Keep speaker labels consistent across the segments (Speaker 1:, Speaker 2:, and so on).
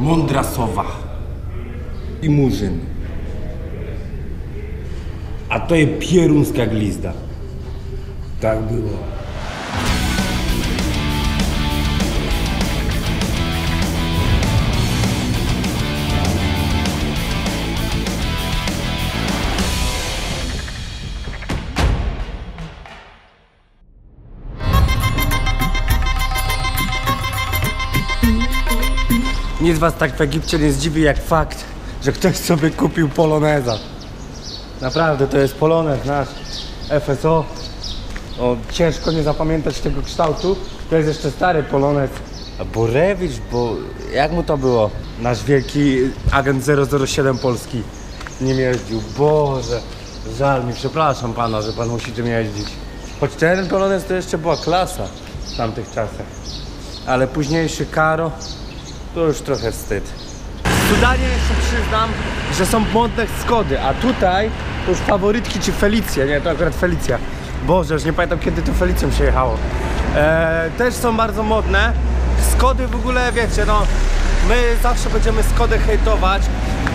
Speaker 1: mądra sowa i murzyn. A to jest pierunska glizda. Tak było. Nic was tak w Egipcie nie zdziwi jak fakt, że ktoś sobie kupił poloneza. Naprawdę, to jest polonez nasz FSO. O, ciężko nie zapamiętać tego kształtu. To jest jeszcze stary polonez. A Borewicz, bo jak mu to było? Nasz wielki agent 007 polski nim jeździł. Boże, żal mi, przepraszam pana, że pan musi tym jeździć. Choć ten polonez to jeszcze była klasa w tamtych czasach. Ale późniejszy Karo to już trochę wstyd. W Sudanie jeszcze przyznam, że są modne Skody, a tutaj to już faworytki czy Felicje, nie, to akurat Felicja. Boże, już nie pamiętam kiedy to Felicją się jechało. Też są bardzo modne. Skody w ogóle, wiecie, no my zawsze będziemy Skodę hejtować,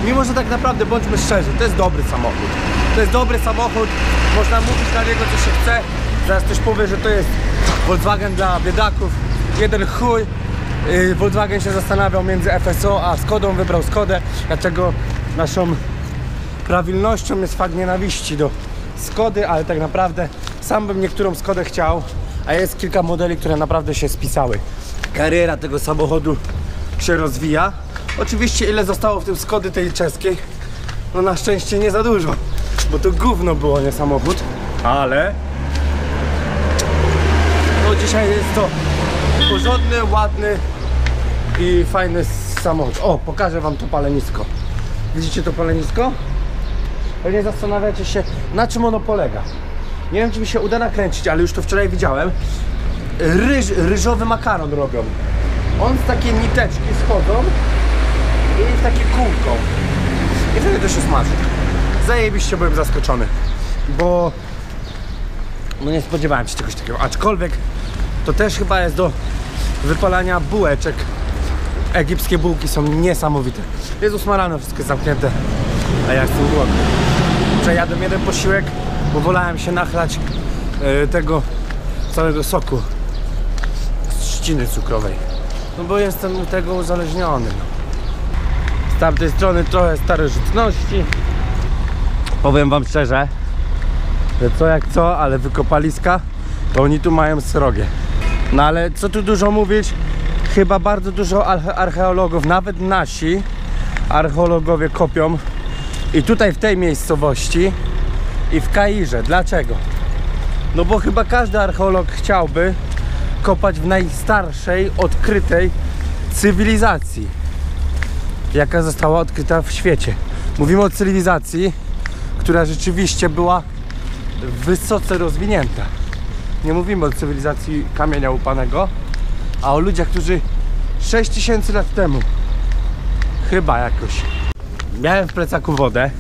Speaker 1: mimo że tak naprawdę, bądźmy szczerzy, to jest dobry samochód. To jest dobry samochód, można mówić na niego co się chce. Zaraz ktoś powie, że to jest Volkswagen dla biedaków. Jeden chuj. Volkswagen się zastanawiał między FSO a Skodą, wybrał Skodę, dlatego naszą prawilnością jest fakt nienawiści do Skody, ale tak naprawdę sam bym niektórą Skodę chciał, a jest kilka modeli, które naprawdę się spisały. Kariera tego samochodu się rozwija. Oczywiście ile zostało w tym Skody tej czeskiej, no na szczęście nie za dużo, bo to gówno było, nie samochód, ale no dzisiaj jest to porządny, ładny i fajny samochód. O, pokażę wam to palenisko. Widzicie to palenisko? Pewnie zastanawiacie się, na czym ono polega. Nie wiem, czy mi się uda nakręcić, ale już to wczoraj widziałem. Ryżowy makaron robią. On z takiej niteczki schodzą i w takie kółko. I wtedy to się smaży. Zajebiście byłem zaskoczony, bo no nie spodziewałem się czegoś takiego. Aczkolwiek to też chyba jest do wypalania bułeczek. Egipskie bułki są niesamowite. Jest 8 rano, wszystko jest zamknięte, a ja jestem głodny. Przejadłem jeden posiłek, bo wolałem się nachlać tego całego soku z trzciny cukrowej. No bo jestem tego uzależniony. Z tamtej strony trochę starożytności. Powiem wam szczerze, że co jak co, ale wykopaliska to oni tu mają srogie. No ale co tu dużo mówić, chyba bardzo dużo archeologów, nawet nasi archeologowie kopią i tutaj w tej miejscowości i w Kairze. Dlaczego? No bo chyba każdy archeolog chciałby kopać w najstarszej, odkrytej cywilizacji, jaka została odkryta w świecie. Mówimy o cywilizacji, która rzeczywiście była wysoce rozwinięta. Nie mówimy o cywilizacji kamienia łupanego, a o ludziach, którzy 6000 lat temu chyba jakoś miałem w plecaku wodę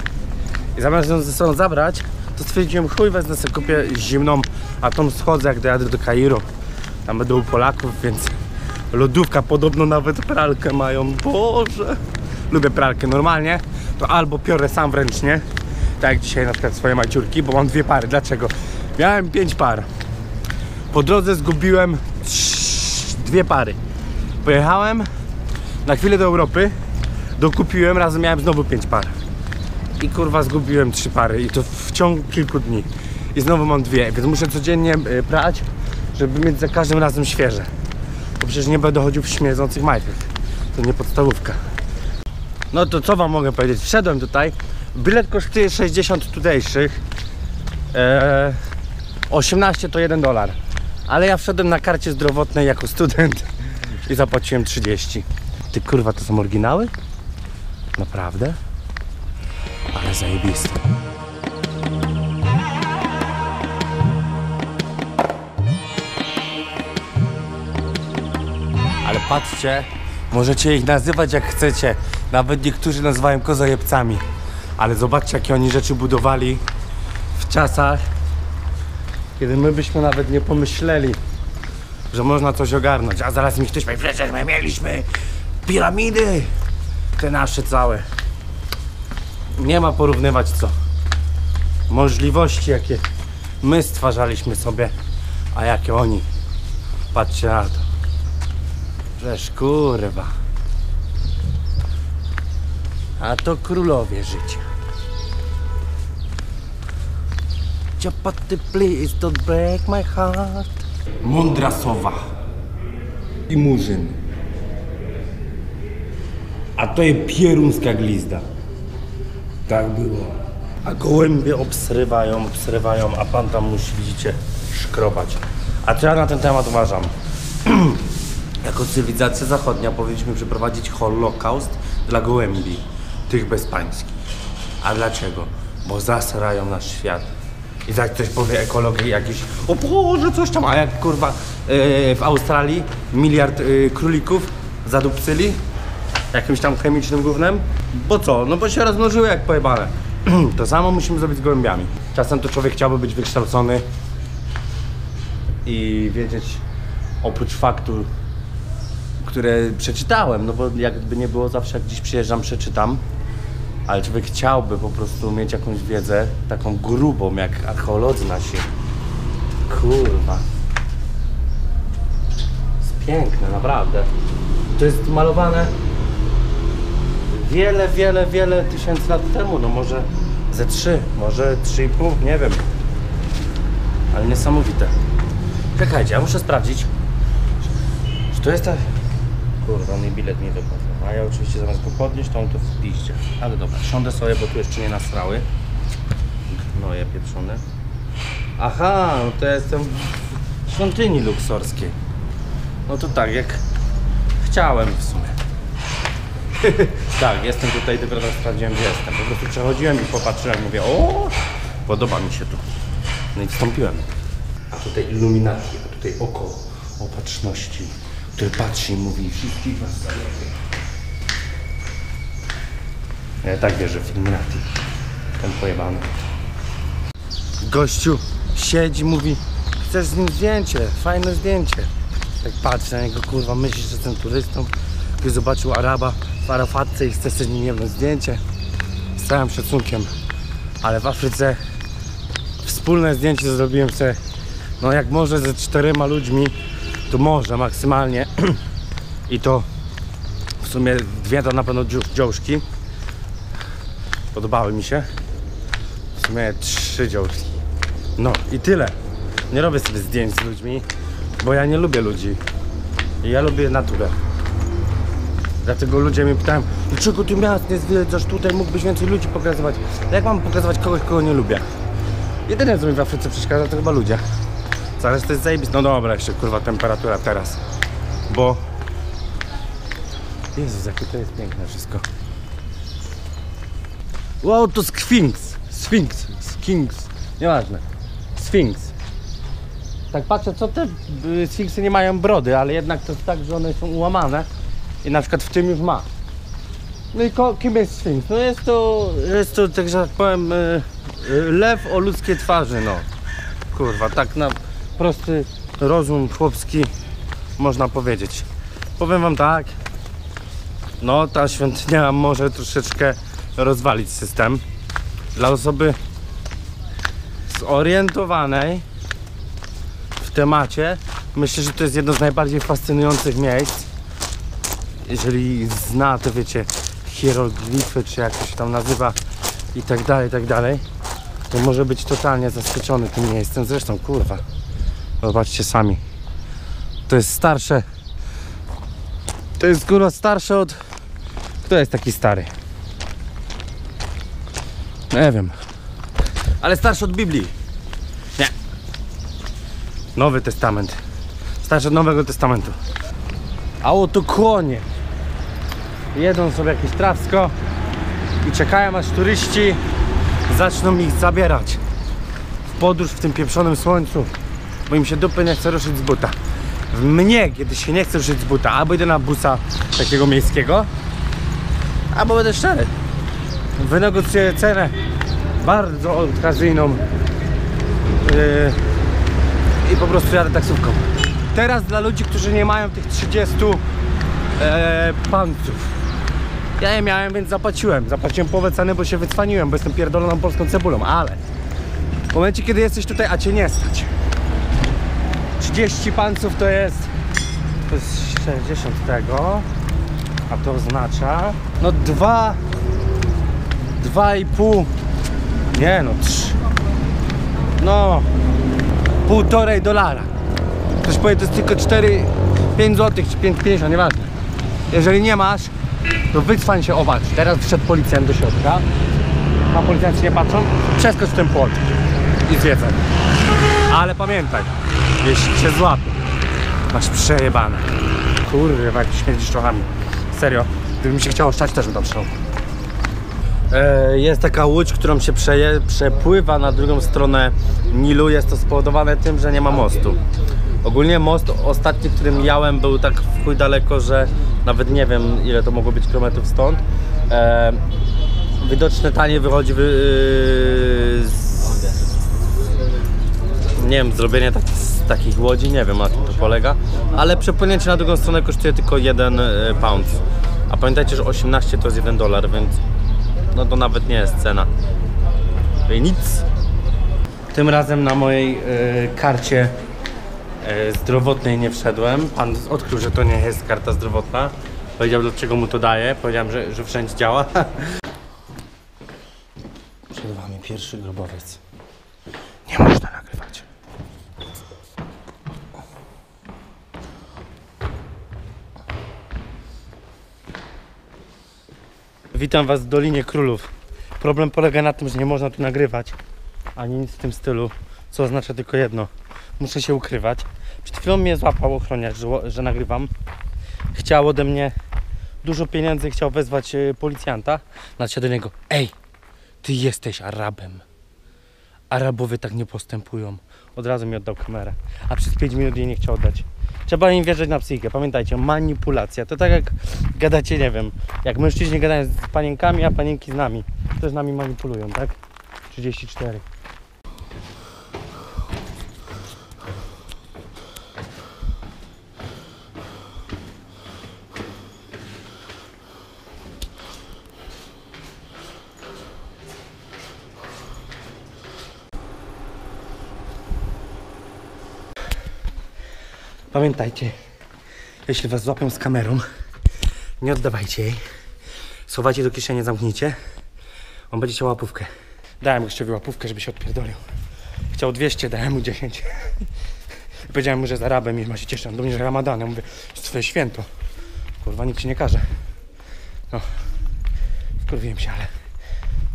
Speaker 1: i zamiast ją ze sobą zabrać, to stwierdziłem, chuj, wezmę sobie, kupię zimną, a tą schodzę jak dojadę do Kairu. Tam będą u Polaków, więc lodówka, podobno nawet pralkę mają. Boże, lubię pralkę. Normalnie to albo piorę sam ręcznie, tak jak dzisiaj na przykład swoje maciurki, bo mam 2 pary. Dlaczego? Miałem 5 par. Po drodze zgubiłem 2 pary. Pojechałem na chwilę do Europy, dokupiłem, razem miałem znowu 5 par. I kurwa zgubiłem 3 pary i to w ciągu kilku dni. I znowu mam 2, więc muszę codziennie prać, żeby mieć za każdym razem świeże. Bo przecież nie będę chodził w śmierdzących majtkach. To nie podstawówka. No to co wam mogę powiedzieć? Wszedłem tutaj. Bilet kosztuje 60 tutejszych. 18 to $1. Ale ja wszedłem na karcie zdrowotnej jako student i zapłaciłem 30. Ty kurwa, to są oryginały? Naprawdę? Ale zajebiste. Ale patrzcie, możecie ich nazywać jak chcecie. Nawet niektórzy nazywają kozojebcami. Ale zobaczcie, jakie oni rzeczy budowali w czasach, kiedy my byśmy nawet nie pomyśleli, że można coś ogarnąć. A zaraz mi ktoś powie, przecież my mieliśmy piramidy. te nasze całe. Nie ma porównywać co. Możliwości jakie my stwarzaliśmy sobie, a jakie oni. Patrzcie na to. Żeż kurwa. A to królowie życia. Ciapaty, please don't break my heart. Mądra sowa i murzyn. A to jest pieruńska glizda. Tak było. A gołębie obsrywają, a pan tam musi, widzicie, szkrobać. A co ja na ten temat uważam? Jako cywilizacja zachodnia powinniśmy przeprowadzić holokaust dla gołębi, tych bezpańskich. A dlaczego? Bo zasrają nasz świat. I tak ktoś powie ekologii jakiś, o Boże, coś tam, a jak kurwa w Australii miliard królików zadupcyli jakimś tam chemicznym gównem. Bo co? No bo się rozmnożyły jak pojebane. To samo musimy zrobić z gołębiami. Czasem to człowiek chciałby być wykształcony i wiedzieć oprócz faktur, które przeczytałem, no bo jakby nie było, zawsze jak gdzieś przyjeżdżam, przeczytam. Ale człowiek chciałby po prostu mieć jakąś wiedzę taką grubą, jak archeolodzy nasi. Kurwa. Jest piękne, naprawdę. To jest malowane wiele tysięcy lat temu. No może ze 3, może 3,5, nie wiem. Ale niesamowite. Czekajcie, ja muszę sprawdzić, czy to jest ta... Kurwa, mój bilet nie dopadł. A ja oczywiście zamiast go podnieść, to on to w piździe. Ale dobra, siądę sobie, bo tu jeszcze nie nasrały. No je pieprzone. Aha, no to ja jestem w świątyni luksorskiej. No to tak, jak chciałem w sumie. Tak, jestem tutaj, dopiero tak sprawdziłem, gdzie jestem. Po prostu przechodziłem i popatrzyłem, mówię, o, podoba mi się tu. No i wstąpiłem. A tutaj iluminacji, a tutaj oko opatrzności, który patrzy i mówi, wszystkich was zależy. Ja tak wierzę w Illuminati. Ten pojebany. Gościu siedzi, mówi, chcesz z nim zdjęcie, fajne zdjęcie. Tak patrzę na niego, kurwa, myślisz, że jestem turystą. Gdy zobaczył Araba w Arafatce i chce z nim jedno zdjęcie. Z całym szacunkiem. Ale w Afryce wspólne zdjęcie zrobiłem sobie, no jak może ze 4 ludźmi, to może maksymalnie. I to w sumie 2 to na pewno dziążki. Podobały mi się. W sumie 3 dziążki. No i tyle. Nie robię sobie zdjęć z ludźmi, bo ja nie lubię ludzi. I ja lubię naturę. Dlatego ludzie mnie pytają, dlaczego ty miast nie zwiedzasz tutaj, mógłbyś więcej ludzi pokazywać. Jak mam pokazywać kogoś, kogo nie lubię? Jedyne, co mi w Afryce przeszkadza, to chyba ludzie. Zaraz to jest zajebiste. No dobra, jeszcze kurwa temperatura teraz. Bo... Jezus, jakie to jest piękne wszystko. Wow, to Sfinks. Nieważne. Sfinks. Tak patrzę, co te sfinksy nie mają brody, ale jednak to jest tak, że one są ułamane. I na przykład w tym już ma. No i kim jest Sfinks? No jest to, tak że tak powiem, lew o ludzkiej twarzy, no. Kurwa, tak na prosty rozum chłopski można powiedzieć. Powiem wam tak, no ta świątynia może troszeczkę rozwalić system. Dla osoby zorientowanej w temacie myślę, że to jest jedno z najbardziej fascynujących miejsc. Jeżeli zna, to wiecie, hieroglify, czy jak to się tam nazywa i tak dalej, to może być totalnie zaskoczony tym miejscem. Zresztą, kurwa, zobaczcie sami. To jest starsze. To jest, kurwa, starsze od... Kto jest taki stary? Nie wiem. Ale starszy od Biblii. Nie. Nowy Testament. Starszy od Nowego Testamentu. A oto konie. Jedzą sobie jakieś trawsko i czekają, aż turyści zaczną ich zabierać w podróż w tym pieprzonym słońcu, bo im się dupy nie chce ruszyć z buta. Mnie, kiedy się nie chce ruszyć z buta, albo idę na busa takiego miejskiego, albo będę szczery, wynegocjuję cenę bardzo okazyjną i po prostu jadę taksówką. Teraz dla ludzi, którzy nie mają tych 30 panców. Ja je miałem, więc zapłaciłem. Zapłaciłem połowę ceny, bo się wycwaniłem, bo jestem pierdoloną polską cebulą, ale w momencie, kiedy jesteś tutaj, a cię nie stać, 30 panców to jest 60 tego, a to oznacza no 2,5, nie no 3, no $1,5. Ktoś powie, to jest tylko 5 zł czy 5,50, nieważne. Jeżeli nie masz, to wycwań się, obacz. Teraz wszedł policjant do środka, a policjanci nie patrzą, przeskocz ten płot i zwiedzaj. Ale pamiętaj, jeśli cię złapią, masz przejebane. Kurwa, jak śmierdzisz czochami. Serio, gdyby mi się chciało szczać, też bym tam szło. Jest taka łódź, którą się przepływa na drugą stronę Nilu. Jest to spowodowane tym, że nie ma mostu. Ogólnie most ostatni, którym mijałem, był tak w chuj daleko, że nawet nie wiem, ile to mogło być kilometrów stąd. Widoczne tanie wychodzi nie wiem, zrobienie takich łodzi, nie wiem, na czym to polega, ale przepłynięcie na drugą stronę kosztuje tylko 1 pound. A pamiętajcie, że 18 to jest $1, więc no to nawet nie jest cena. I nic. Tym razem na mojej karcie zdrowotnej nie wszedłem. Pan odkrył, że to nie jest karta zdrowotna. Powiedział, dlaczego mu to daje. Powiedziałem, że wszędzie działa. Przed wami pierwszy grobowiec. Nie można nagrywać. Witam was w Dolinie Królów. Problem polega na tym, że nie można tu nagrywać ani nic w tym stylu, co oznacza tylko jedno. Muszę się ukrywać. Przed chwilą mnie złapał ochroniarz, że nagrywam. Chciał ode mnie dużo pieniędzy, chciał wezwać policjanta. Nadszedł do niego: ej, ty jesteś Arabem. Arabowie tak nie postępują. Od razu mi oddał kamerę, a przez 5 minut jej nie chciał oddać. Trzeba im wierzyć na psychikę. Pamiętajcie, manipulacja. To tak jak gadacie, nie wiem, jak mężczyźni gadają z panienkami, a panienki z nami. Też nami manipulują, tak? 34. Pamiętajcie, jeśli was złapią z kamerą, nie oddawajcie jej. Schowajcie do kieszeni, zamknijcie. On będzie chciał łapówkę. Dałem gościowi łapówkę, żeby się odpierdolił. Chciał 200, dałem mu 10. I powiedziałem mu, że z Arabem i ma się cieszyć. Do mnie, że Ramadan. Ja mówię, to jest twoje święto. Kurwa, nikt ci nie każe. No, wkurwiłem się, ale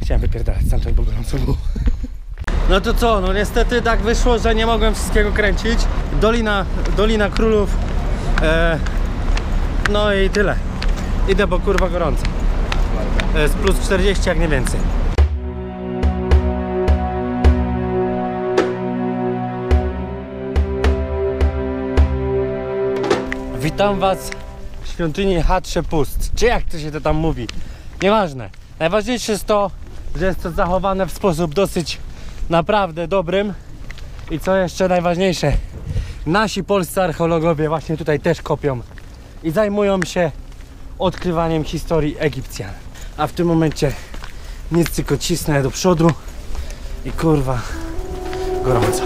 Speaker 1: chciałem wypierdalać stamtąd, bo gorąco było. No to co, no niestety tak wyszło, że nie mogłem wszystkiego kręcić. Dolina Królów. No i tyle. Idę, bo kurwa gorąco. Jest plus 40, jak nie więcej. Witam was w świątyni Hatshepsut, czy jak to się to tam mówi. Nieważne. Najważniejsze jest to, że jest to zachowane w sposób dosyć naprawdę dobrym. I co jeszcze najważniejsze, nasi polscy archeologowie właśnie tutaj też kopią i zajmują się odkrywaniem historii Egipcjan. A w tym momencie nic, tylko cisnę do przodu i kurwa gorąco.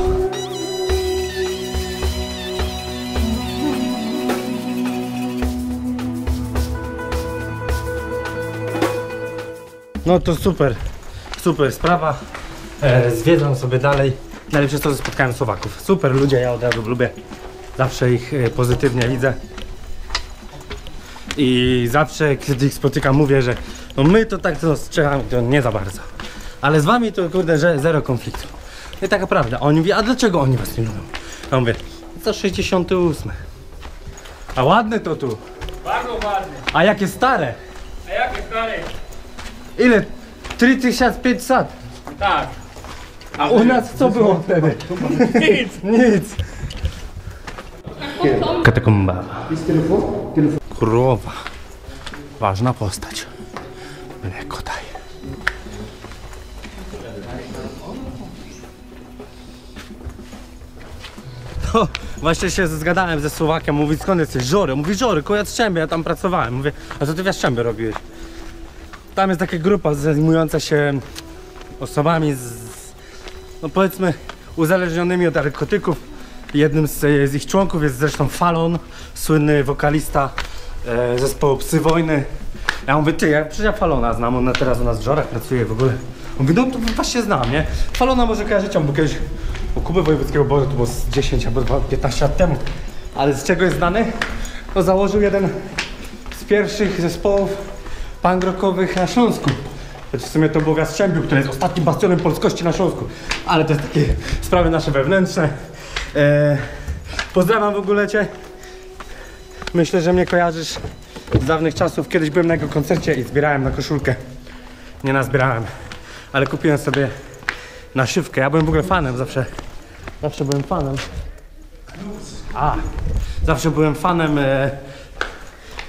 Speaker 1: No to super sprawa. Zwiedzam sobie dalej. Najlepsze to, że spotkałem Słowaków. Super ludzie, ja od razu lubię. Zawsze ich pozytywnie widzę. I zawsze, kiedy ich spotykam, mówię, że no my to tak to z Czechami to nie za bardzo. Ale z wami to kurde, że zero konfliktu. I taka prawda. Oni mówią, a dlaczego oni was nie lubią? Ja mówię, to 68. A ładne to tu.
Speaker 2: Bardzo ładne.
Speaker 1: A jakie stare?
Speaker 2: A jakie stare?
Speaker 1: Ile? 3500.
Speaker 2: Tak.
Speaker 1: A u nas co było wtedy?
Speaker 2: Nic.
Speaker 1: Nic. Katakomba. Królowa. Ważna postać. Mleko daje. No, właśnie się zgadałem ze Słowakiem. Mówi, skąd jesteś? Żory. Mówi, Żory, koło Jastrzębia, ja tam pracowałem. Mówię, a co ty w Jastrzębiu robiłeś? Tam jest taka grupa zajmująca się osobami no powiedzmy uzależnionymi od narkotyków. Jednym z ich członków jest zresztą Fallon, słynny wokalista zespołu Psy Wojny. Ja mówię, ty, przecież ja Fallona znam, on teraz u nas w Żorach pracuje w ogóle. On mówi, no to właśnie znam, nie? Fallona może kojarzycie, on był kiedyś u Kuby Wojewódzkiego, Boże, to było z 10 albo 15 lat temu. Ale z czego jest znany? No założył jeden z pierwszych zespołów punk rockowych na Śląsku. Choć w sumie to było w Jastrzębiu, który jest ostatnim bastionem polskości na Śląsku. Ale to jest takie sprawy nasze wewnętrzne. Pozdrawiam w ogóle cię. Myślę, że mnie kojarzysz z dawnych czasów. Kiedyś byłem na jego koncercie i zbierałem na koszulkę. Nie nazbierałem, ale kupiłem sobie naszywkę. Ja byłem w ogóle fanem, zawsze byłem fanem. Zawsze byłem fanem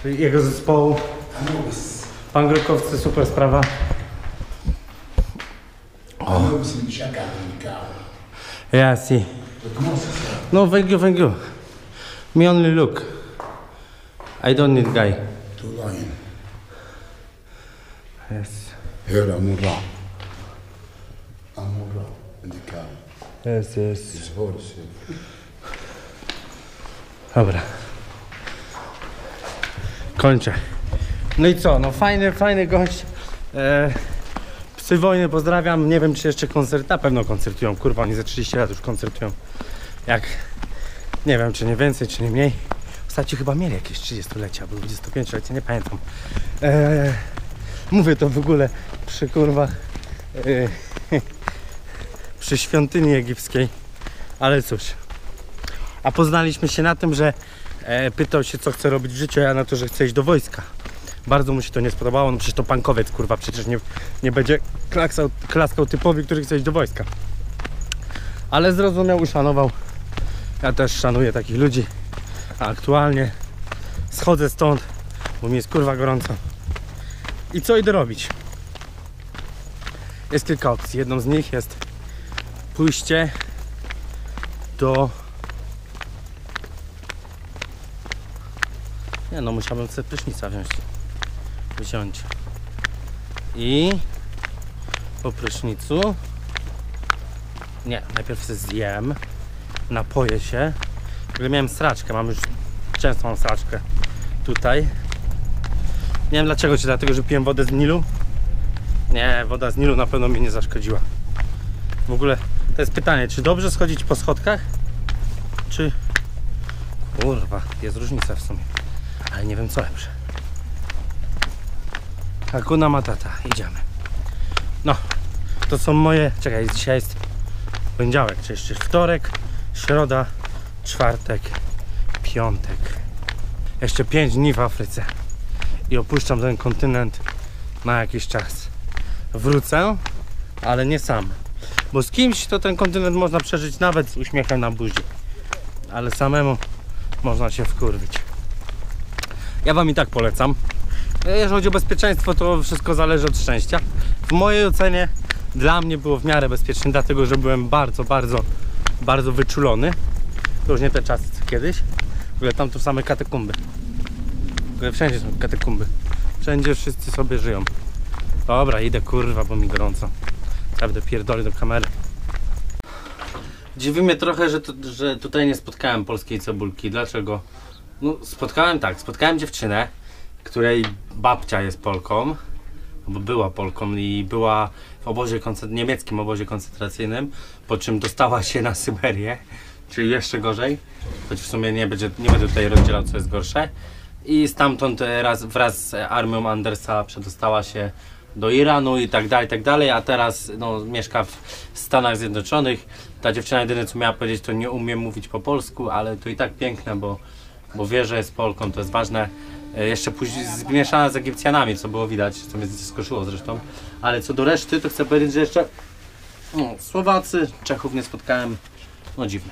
Speaker 1: jego zespołu. Punk rockowcy, super sprawa. Yeah, see. No, thank you. Me only look. I don't need guy.
Speaker 3: To lion.
Speaker 1: Yes.
Speaker 3: Here Amura. Amura and the cow.
Speaker 1: Yes.
Speaker 3: His horse.
Speaker 1: Dobra. Kończę. No i co? No fajny gość. Psy Wojny pozdrawiam. Nie wiem, czy jeszcze na pewno koncertują. Kurwa, oni za 30 lat już koncertują. Nie wiem, czy nie więcej, czy nie mniej. Ostatnio chyba mieli jakieś 30-lecie albo 25-lecie, nie pamiętam. Mówię to w ogóle przy kurwa przy świątyni egipskiej. Ale cóż. A poznaliśmy się na tym, że pytał się, co chce robić w życiu, a ja na to, że chce iść do wojska. Bardzo mu się to nie spodobało, no przecież to punkowiec, kurwa, przecież nie będzie klaskał typowi, który chce iść do wojska. Ale zrozumiał, uszanował. Ja też szanuję takich ludzi. A aktualnie schodzę stąd, bo mi jest kurwa gorąco. I co idę robić? Jest kilka opcji. Jedną z nich jest pójście do... Nie no, musiałbym sobie prysznica wziąć. I po prysznicu... Nie, najpierw sobie zjem, napoję się. W ogóle miałem sraczkę, często mam sraczkę tutaj. Nie wiem dlaczego, czy dlatego, że piłem wodę z Nilu? Nie, woda z Nilu na pewno mi nie zaszkodziła. W ogóle to jest pytanie, czy dobrze schodzić po schodkach? Czy... Kurwa, jest różnica w sumie. Ale nie wiem co lepsze. Hakuna Matata, idziemy. No, to są moje... Czekaj, dzisiaj jest poniedziałek, czy jeszcze wtorek, środa, czwartek, piątek. Jeszcze 5 dni w Afryce. I opuszczam ten kontynent na jakiś czas. Wrócę, ale nie sam. Bo z kimś to ten kontynent można przeżyć nawet z uśmiechem na buzi. Ale samemu można się wkurwić. Ja wam i tak polecam. Jeżeli chodzi o bezpieczeństwo, to wszystko zależy od szczęścia. W mojej ocenie dla mnie było w miarę bezpieczne, dlatego że byłem bardzo wyczulony. To już nie te czasy co kiedyś. W ogóle tam to same katakumby. W ogóle wszędzie są katakumby. Wszędzie wszyscy sobie żyją. Dobra, idę kurwa, bo mi gorąco. Będę pierdolę do kamery. Dziwi mnie trochę, że tutaj nie spotkałem polskiej cebulki. Dlaczego? No spotkałem dziewczynę, której babcia jest Polką, bo była Polką i była w obozie niemieckim obozie koncentracyjnym, po czym dostała się na Syberię, czyli jeszcze gorzej, choć w sumie nie będę tutaj rozdzielał, co jest gorsze. I stamtąd wraz z armią Andersa przedostała się do Iranu i tak dalej, a teraz no, mieszka w Stanach Zjednoczonych. Ta dziewczyna jedyne co miała powiedzieć, to nie umie mówić po polsku, ale to i tak piękne, bo wie, że jest Polką, to jest ważne. Jeszcze później zmieszana z Egipcjanami, co było widać, co mnie zaskoczyło zresztą. Ale co do reszty, to chcę powiedzieć, że jeszcze Słowacy, Czechów nie spotkałem. No dziwne.